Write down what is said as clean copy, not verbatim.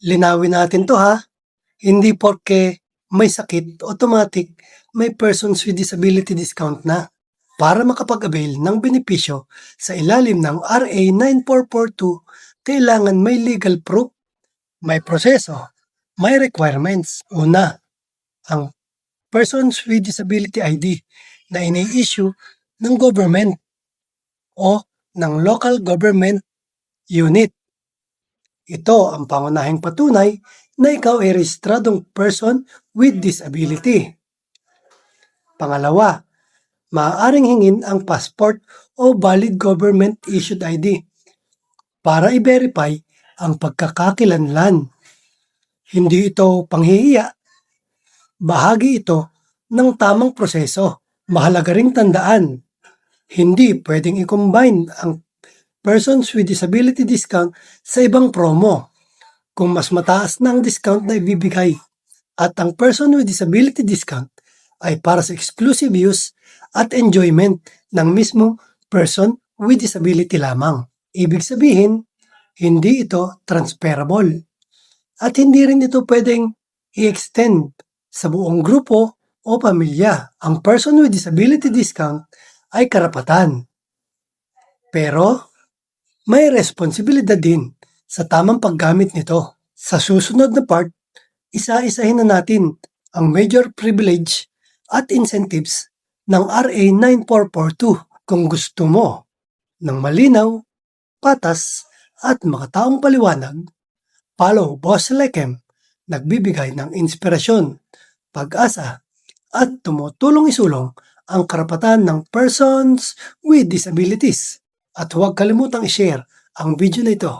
Linawin natin to ha, hindi porke may sakit, automatic may persons with disability discount na. Para makapag-avail ng benepisyo sa ilalim ng RA 9442, kailangan may legal proof, may proseso, may requirements. Una, ang Persons with Disability ID na ini-issue ng government o ng local government unit. Ito ang pangunahing patunay na ikaw ay rehistradong person with disability. Pangalawa, maaaring hingin ang passport o valid government-issued ID para i-verify ang pagkakakilanlan. Hindi ito panghihiya. Bahagi ito ng tamang proseso. Mahalaga ring tandaan, hindi pwedeng i-combine ang Persons with Disability discount sa ibang promo kung mas mataas na ang discount na ibibigay at ang Person with Disability discount ay para sa exclusive use at enjoyment ng mismong person with disability lamang. Ibig sabihin, hindi ito transferable at hindi rin ito pwedeng i-extend sa buong grupo o pamilya. Ang Person with Disability discount ay karapatan. Pero may responsibilidad din sa tamang paggamit nito. Sa susunod na part, isa-isahin na natin ang major privilege at incentives ng RA 9442. Kung gusto mo ng malinaw, patas at makataong paliwanag, follow Boss Lekem, nagbibigay ng inspirasyon, pag-asa at tumutulong isulong ang karapatan ng persons with disabilities. At huwag kalimutang i-share ang video na ito